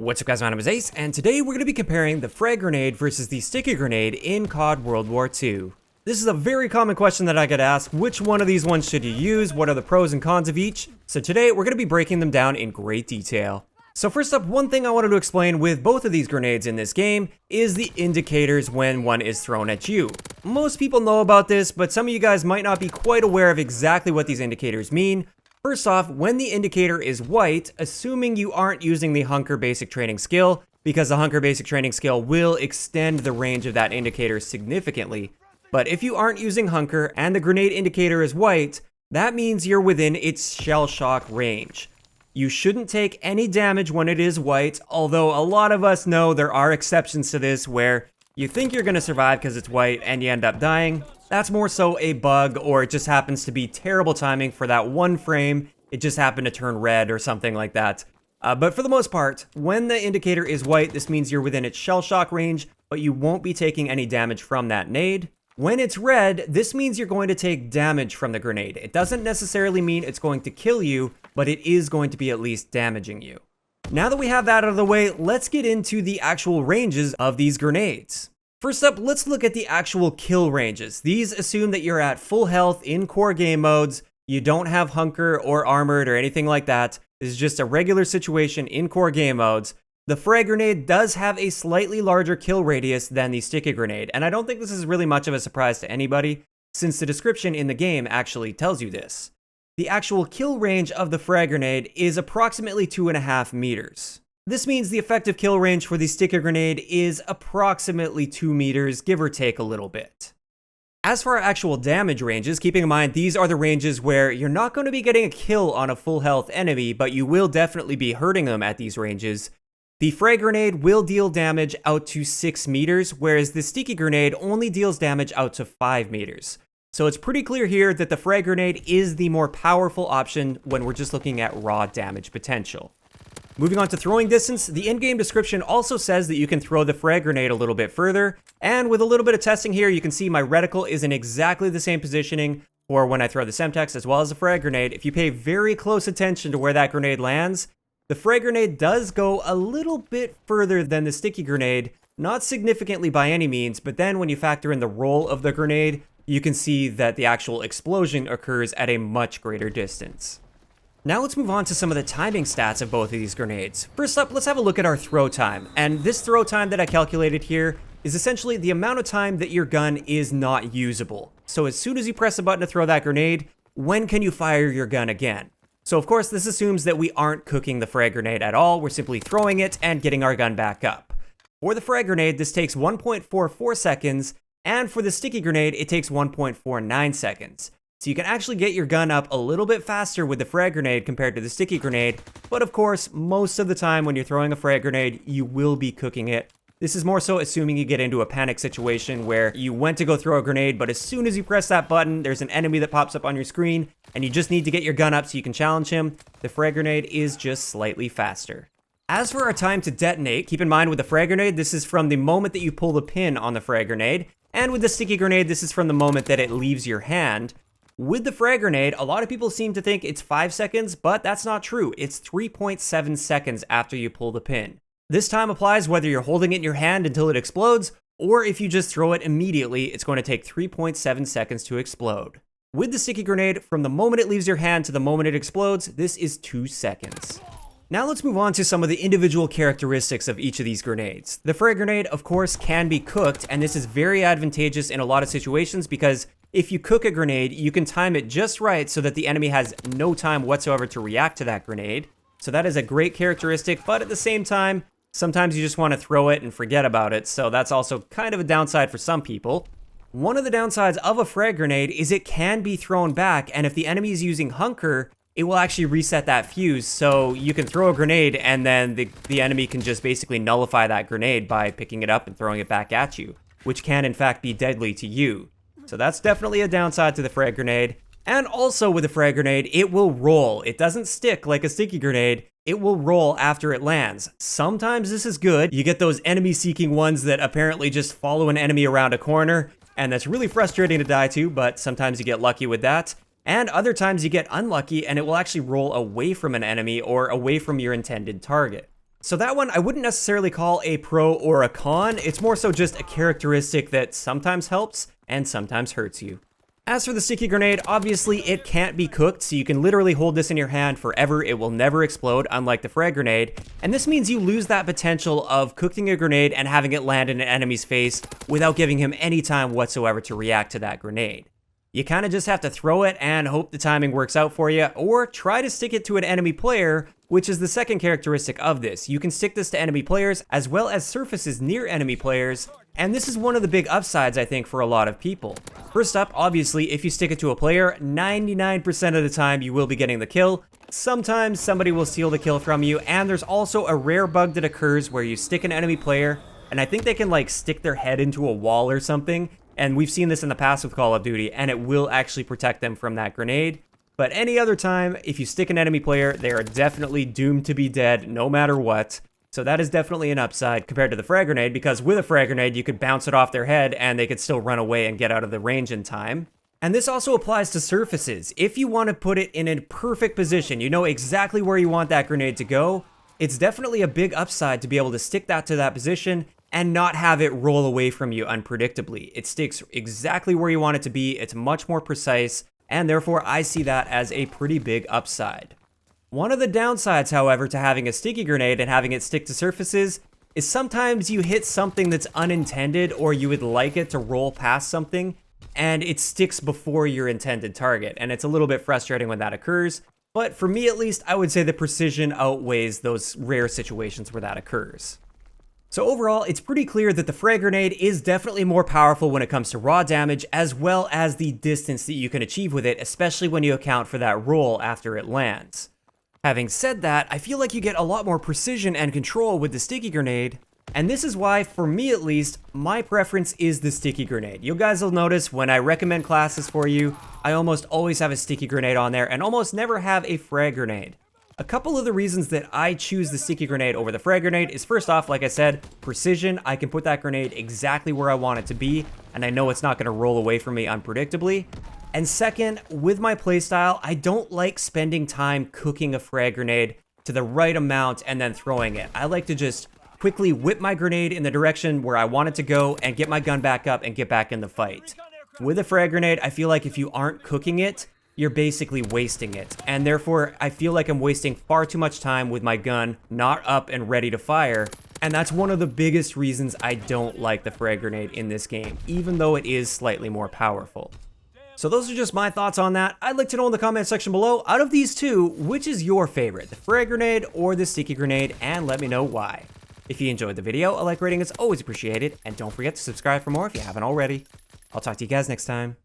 What's up guys, my name is Ace, and today we're going to be comparing the Frag Grenade versus the Sticky Grenade in CoD World War II. This is a very common question that I get asked: which one of these ones should you use, what are the pros and cons of each? So today we're going to be breaking them down in great detail. So first up, one thing I wanted to explain with both of these grenades in this game is the indicators when one is thrown at you. Most people know about this, but some of you guys might not be quite aware of exactly what these indicators mean. First off, when the indicator is white, assuming you aren't using the Hunker basic training skill, because the Hunker basic training skill will extend the range of that indicator significantly. But if you aren't using Hunker and the grenade indicator is white, that means you're within its shell shock range. You shouldn't take any damage when it is white, although a lot of us know there are exceptions to this where you think you're going to survive because it's white and you end up dying. That's more so a bug, or it just happens to be terrible timing for that one frame. It just happened to turn red or something like that. But for the most part, when the indicator is white, this means you're within its shell shock range, but you won't be taking any damage from that nade. When it's red, this means you're going to take damage from the grenade. It doesn't necessarily mean it's going to kill you, but it is going to be at least damaging you. Now that we have that out of the way, let's get into the actual ranges of these grenades. First up, let's look at the actual kill ranges. These assume that you're at full health in core game modes, you don't have Hunker or armored or anything like that. This is just a regular situation in core game modes. The Frag Grenade does have a slightly larger kill radius than the Sticky Grenade, and I don't think this is really much of a surprise to anybody, since the description in the game actually tells you this. The actual kill range of the Frag Grenade is approximately 2.5 meters. This means the effective kill range for the Sticky Grenade is approximately 2 meters, give or take a little bit. As for our actual damage ranges, keeping in mind these are the ranges where you're not going to be getting a kill on a full health enemy, but you will definitely be hurting them at these ranges. The Frag Grenade will deal damage out to 6 meters, whereas the Sticky Grenade only deals damage out to 5 meters. So it's pretty clear here that the Frag Grenade is the more powerful option when we're just looking at raw damage potential. Moving on to throwing distance, the in-game description also says that you can throw the Frag Grenade a little bit further, and with a little bit of testing here, you can see my reticle is in exactly the same positioning for when I throw the Semtex as well as the Frag Grenade. If you pay very close attention to where that grenade lands, the Frag Grenade does go a little bit further than the Sticky Grenade, not significantly by any means, but then when you factor in the roll of the grenade, you can see that the actual explosion occurs at a much greater distance. Now let's move on to some of the timing stats of both of these grenades. First up, let's have a look at our throw time. And this throw time that I calculated here is essentially the amount of time that your gun is not usable. So as soon as you press a button to throw that grenade, when can you fire your gun again? So of course, this assumes that we aren't cooking the Frag Grenade at all. We're simply throwing it and getting our gun back up. For the Frag Grenade, this takes 1.44 seconds, and for the Sticky Grenade, it takes 1.49 seconds. So you can actually get your gun up a little bit faster with the Frag Grenade compared to the Sticky Grenade, but of course, most of the time when you're throwing a Frag Grenade, you will be cooking it. This is more so assuming you get into a panic situation where you went to go throw a grenade, but as soon as you press that button, there's an enemy that pops up on your screen, and you just need to get your gun up so you can challenge him. The Frag Grenade is just slightly faster. As for our time to detonate, keep in mind with the Frag Grenade, this is from the moment that you pull the pin on the Frag Grenade, and with the Sticky Grenade, this is from the moment that it leaves your hand. With the Frag Grenade, a lot of people seem to think it's 5 seconds, but that's not true. It's 3.7 seconds after you pull the pin. This time applies whether you're holding it in your hand until it explodes, or if you just throw it immediately, it's going to take 3.7 seconds to explode. With the Sticky Grenade, from the moment it leaves your hand to the moment it explodes, this is 2 seconds. Now let's move on to some of the individual characteristics of each of these grenades. The Frag Grenade, of course, can be cooked, and this is very advantageous in a lot of situations because if you cook a grenade, you can time it just right so that the enemy has no time whatsoever to react to that grenade. So that is a great characteristic, but at the same time, sometimes you just want to throw it and forget about it, so that's also kind of a downside for some people. One of the downsides of a Frag Grenade is it can be thrown back, and if the enemy is using Hunker, it will actually reset that fuse, so you can throw a grenade and then the enemy can just basically nullify that grenade by picking it up and throwing it back at you, which can in fact be deadly to you. So that's definitely a downside to the Frag Grenade. And also with the Frag Grenade, it will roll. It doesn't stick like a Sticky Grenade. It will roll after it lands. Sometimes this is good. You get those enemy-seeking ones that apparently just follow an enemy around a corner, and that's really frustrating to die to, but sometimes you get lucky with that. And other times you get unlucky and it will actually roll away from an enemy or away from your intended target. So that one I wouldn't necessarily call a pro or a con, it's more so just a characteristic that sometimes helps and sometimes hurts you. As for the sticky grenade, obviously it can't be cooked, so you can literally hold this in your hand forever, it will never explode, unlike the frag grenade, and this means you lose that potential of cooking a grenade and having it land in an enemy's face without giving him any time whatsoever to react to that grenade. You kind of just have to throw it and hope the timing works out for you, or try to stick it to an enemy player, which is the second characteristic of this. You can stick this to enemy players as well as surfaces near enemy players, and this is one of the big upsides I think for a lot of people. First up, obviously, if you stick it to a player, 99% of the time you will be getting the kill. Sometimes somebody will steal the kill from you, and there's also a rare bug that occurs where you stick an enemy player, and I think they can like stick their head into a wall or something, and we've seen this in the past with Call of Duty, and it will actually protect them from that grenade. But any other time, if you stick an enemy player, they are definitely doomed to be dead no matter what. So that is definitely an upside compared to the frag grenade, because with a frag grenade, you could bounce it off their head and they could still run away and get out of the range in time. And this also applies to surfaces. If you want to put it in a perfect position, you know exactly where you want that grenade to go, it's definitely a big upside to be able to stick that to that position and not have it roll away from you unpredictably. It sticks exactly where you want it to be, it's much more precise, and therefore I see that as a pretty big upside. One of the downsides, however, to having a sticky grenade and having it stick to surfaces is sometimes you hit something that's unintended, or you would like it to roll past something, and it sticks before your intended target, and it's a little bit frustrating when that occurs. But for me at least, I would say the precision outweighs those rare situations where that occurs. So overall, it's pretty clear that the frag grenade is definitely more powerful when it comes to raw damage, as well as the distance that you can achieve with it, especially when you account for that roll after it lands. Having said that, I feel like you get a lot more precision and control with the sticky grenade, and this is why, for me at least, my preference is the sticky grenade. You guys will notice when I recommend classes for you, I almost always have a sticky grenade on there and almost never have a frag grenade. A couple of the reasons that I choose the sticky grenade over the frag grenade is, first off, like I said, precision. I can put that grenade exactly where I want it to be, and I know it's not going to roll away from me unpredictably. And second, with my playstyle, I don't like spending time cooking a frag grenade to the right amount and then throwing it. I like to just quickly whip my grenade in the direction where I want it to go and get my gun back up and get back in the fight. With a frag grenade, I feel like if you aren't cooking it, you're basically wasting it, and therefore I feel like I'm wasting far too much time with my gun not up and ready to fire, and that's one of the biggest reasons I don't like the frag grenade in this game, even though it is slightly more powerful. So those are just my thoughts on that. I'd like to know in the comment section below, out of these two, which is your favorite, the frag grenade or the sticky grenade, and let me know why. If you enjoyed the video, a like rating is always appreciated, and don't forget to subscribe for more if you haven't already. I'll talk to you guys next time.